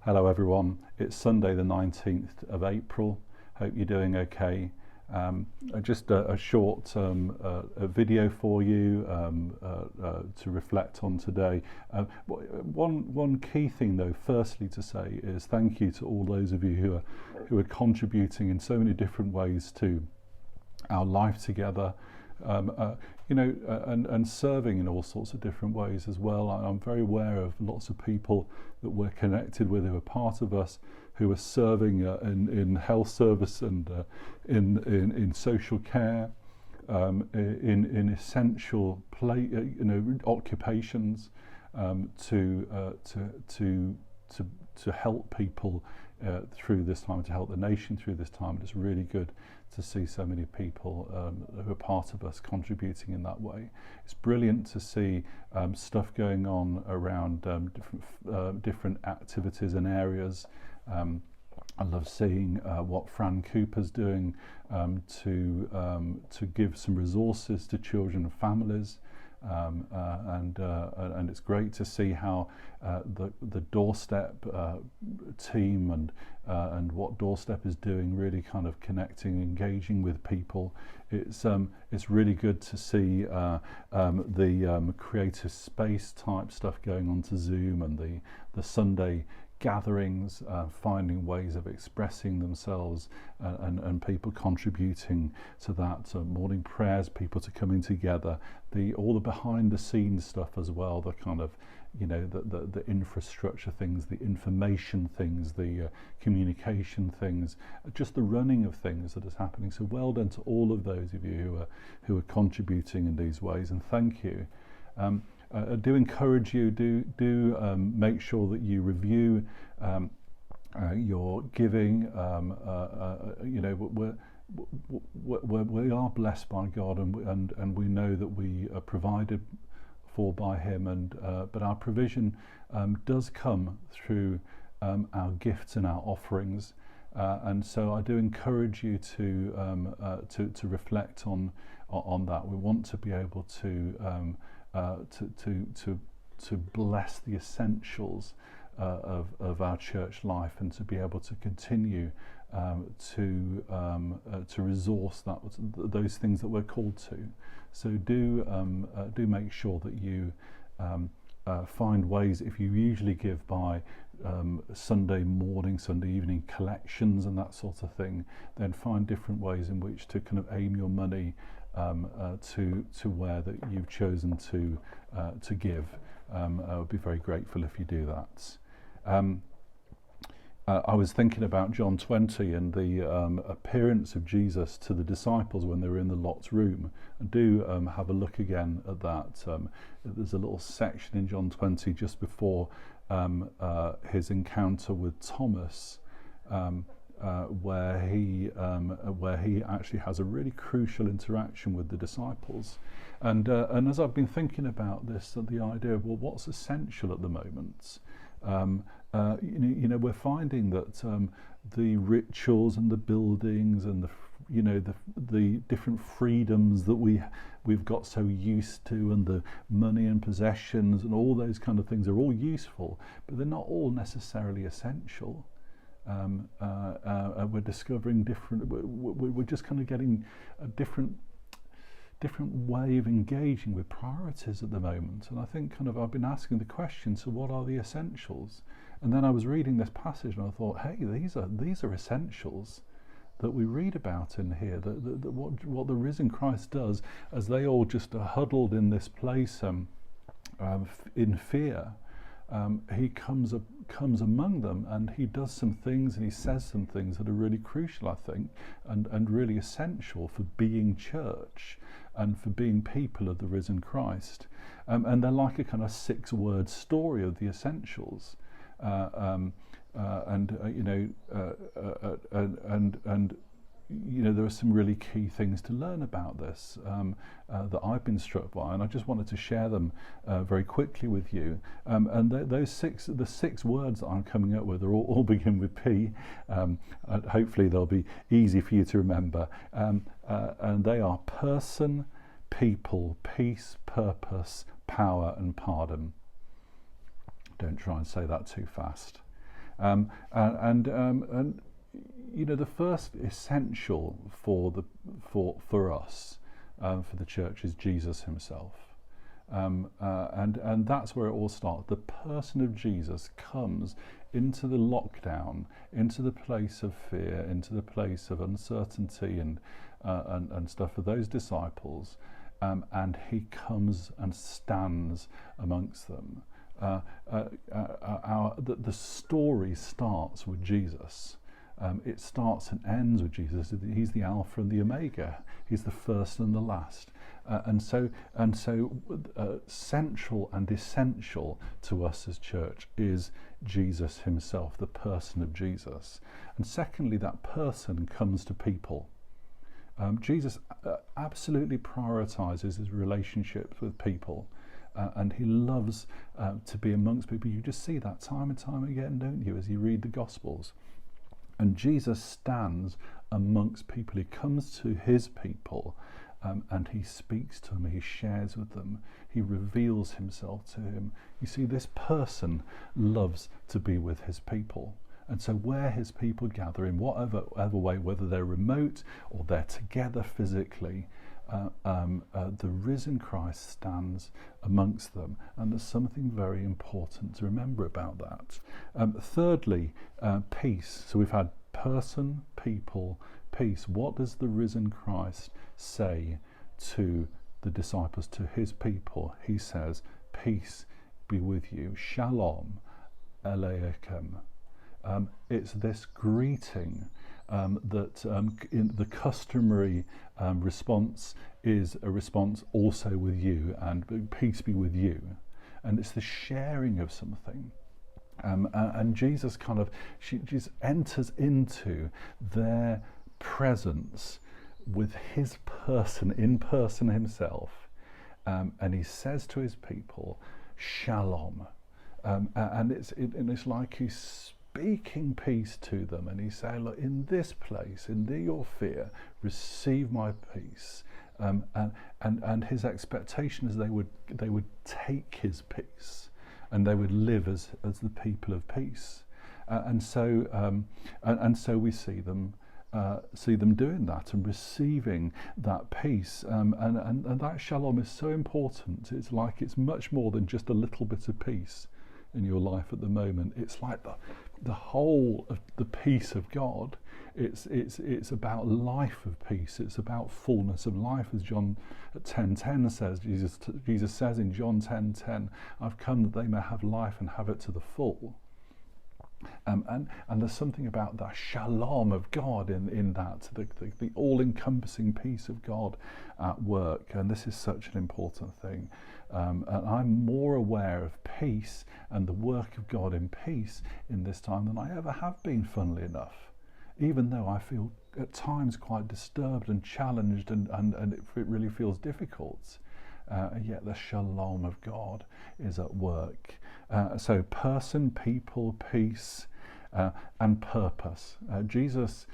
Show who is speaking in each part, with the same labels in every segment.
Speaker 1: Hello everyone, it's Sunday the 19th of April. Hope you're doing okay. Just a short a video for you to reflect on today. One key thing though, firstly to say is thank you to all those of you who are contributing in so many different ways to our life together. And serving in all sorts of different ways as well. I'm very aware of lots of people that we're connected with who are part of us, who are serving in health service and in social care, in essential occupations, to help people through this time, to help the nation through this time. It's really good to see so many people who are part of us contributing in that way. It's brilliant to see stuff going on around different activities and areas. I love seeing what Fran Cooper's doing to give some resources to children and families. And it's great to see how the Doorstep team and what Doorstep is doing, really kind of connecting, engaging with people. It's really good to see the creative space type stuff going on to Zoom, and the Sunday gatherings, finding ways of expressing themselves, and people contributing to that. Morning prayers, people to coming together, all the behind the scenes stuff as well, the kind of, the infrastructure things, the information things, the communication things, just the running of things that is happening. So well done to all of those of you who are contributing in these ways, and thank you. I do encourage you, make sure that you review your giving. We are blessed by God, and we know that we are provided for by Him, but our provision does come through our gifts and our offerings, and so I do encourage you to reflect on that. We want to be able to bless the essentials of our church life, and to be able to continue to resource those things that we're called to. So do make sure that you find ways. If you usually give by Sunday morning, Sunday evening collections and that sort of thing, then find different ways in which to kind of aim your money to where that you've chosen to give. I would be very grateful if you do that. I was thinking about John 20 and the appearance of Jesus to the disciples when they were in the Lot's room. And do have a look again at that. There's a little section in John 20 just before his encounter with Thomas, where he actually has a really crucial interaction with the disciples, and as I've been thinking about this, the idea of, well, what's essential at the moment, we're finding that the rituals and the buildings and the different freedoms that we've got so used to, and the money and possessions and all those kind of things are all useful, but they're not all necessarily essential. We're discovering different. We're just kind of getting a different way of engaging with priorities at the moment. And I think I've been asking the question: so what are the essentials? And then I was reading this passage, and I thought, hey, these are essentials that we read about in here. What the risen Christ does, as they all just are huddled in this place in fear. He comes among them, and he does some things, and he says some things that are really crucial, I think, and really essential for being church and for being people of the risen Christ. And they're like a kind of 6-word story of the essentials. There are some really key things to learn about this that I've been struck by, and I just wanted to share them very quickly with you. And the 6 words that I'm coming up with are all begin with P. Hopefully they'll be easy for you to remember. And they are person, people, peace, purpose, power, and pardon. Don't try and say that too fast. And you know, the first essential for us, for the church, is Jesus himself. And that's where it all starts. The person of Jesus comes into the lockdown, into the place of fear, into the place of uncertainty and stuff for those disciples, and he comes and stands amongst them. The story starts with Jesus. It starts and ends with Jesus. He's the Alpha and the Omega. He's the first and the last. And so central and essential to us as church is Jesus himself, the person of Jesus. And secondly, that person comes to people. Jesus absolutely prioritizes his relationships with people. And he loves to be amongst people. You just see that time and time again, don't you, as you read the Gospels. And Jesus stands amongst people. He comes to his people, and he speaks to them. He shares with them. He reveals himself to him. You see, this person loves to be with his people. And so where his people gather, in whatever way, whether they're remote or they're together physically, the risen Christ stands amongst them. And there's something very important to remember about that. Thirdly, peace. So we've had person, people, peace. What does the risen Christ say to the disciples, to his people? He says, peace be with you. Shalom Aleichem. It's this greeting that in the customary response is a response also with you, and peace be with you. And it's the sharing of something. And Jesus Jesus enters into their presence with his person, in person himself, and he says to his people, Shalom. And it's like he's speaking peace to them, and he's saying, look, in this place, in your fear, receive my peace. And his expectation is they would take his peace, and they would live as the people of peace. And so we see them doing that and receiving that peace. And that shalom is so important. It's like it's much more than just a little bit of peace in your life at the moment. It's like the whole of the peace of God. It's about life of peace. It's about fullness of life, as John 10:10 says. Jesus says in John 10:10, I've come that they may have life and have it to the full. And there's something about that shalom of God in that, the all-encompassing peace of God at work. And this is such an important thing. And I'm more aware of peace and the work of God in peace in this time than I ever have been, funnily enough. Even though I feel at times quite disturbed and challenged, and it really feels difficult. Yet the shalom of God is at work. So person, people, peace, and purpose. Jesus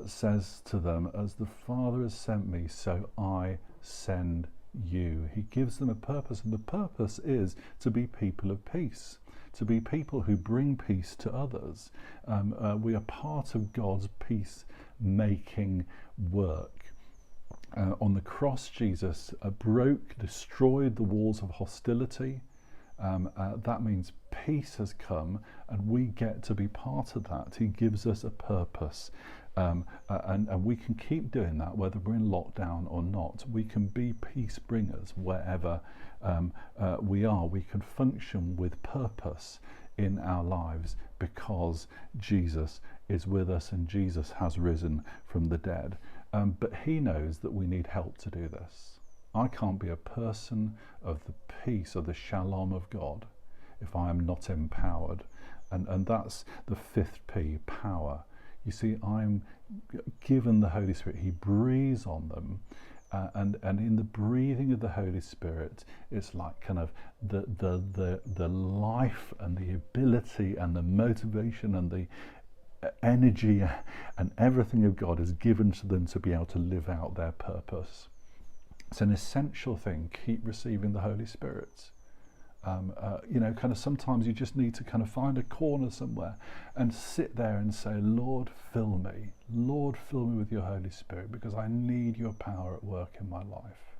Speaker 1: says to them, as the Father has sent me, so I send you. He gives them a purpose, and the purpose is to be people of peace, to be people who bring peace to others. We are part of God's peace-making work. On the cross, Jesus destroyed the walls of hostility. That means peace has come, and we get to be part of that. He gives us a purpose, and we can keep doing that whether we're in lockdown or not. We can be peace bringers wherever we are. We can function with purpose in our lives because Jesus is with us and Jesus has risen from the dead. But he knows that we need help to do this. I can't be a person of the peace, of the shalom of God, if I am not empowered. And that's the fifth P, power. You see, I'm given the Holy Spirit. He breathes on them. And in the breathing of the Holy Spirit, it's like kind of the life and the ability and the motivation and the energy and everything of God is given to them to be able to live out their purpose. It's an essential thing. Keep receiving the Holy Spirit. Kind of sometimes you just need to kind of find a corner somewhere and sit there and say, Lord, fill me. Lord, fill me with your Holy Spirit, because I need your power at work in my life.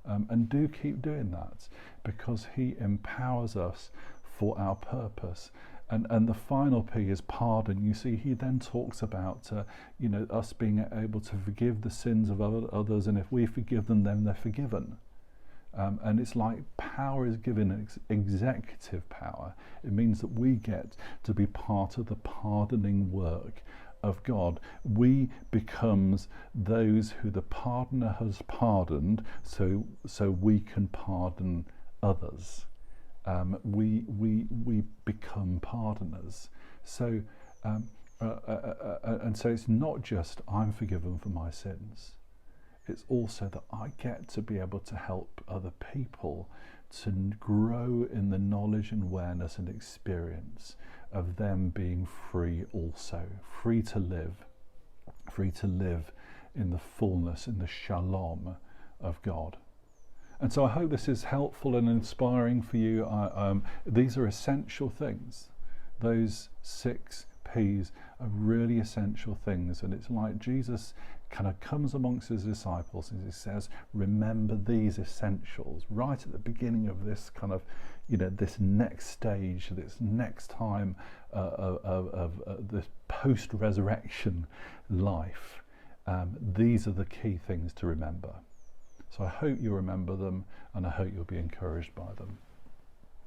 Speaker 1: And do keep doing that, because he empowers us for our purpose. And the final P is pardon. You see, he then talks about us being able to forgive the sins of others, and if we forgive them, then they're forgiven. And it's like power is given executive power. It means that we get to be part of the pardoning work of God. We becomes those who the pardoner has pardoned, so we can pardon others. We become pardoners. So and so it's not just I'm forgiven for my sins. It's also that I get to be able to help other people to grow in the knowledge and awareness and experience of them being free also, free to live in the fullness, in the shalom of God. And so I hope this is helpful and inspiring for you. These are essential things. Those 6 P's are really essential things, and it's like Jesus kind of comes amongst his disciples and he says, remember these essentials right at the beginning of this kind of, this next stage, this next time of this post-resurrection life. These are the key things to remember. So I hope you remember them, and I hope you'll be encouraged by them.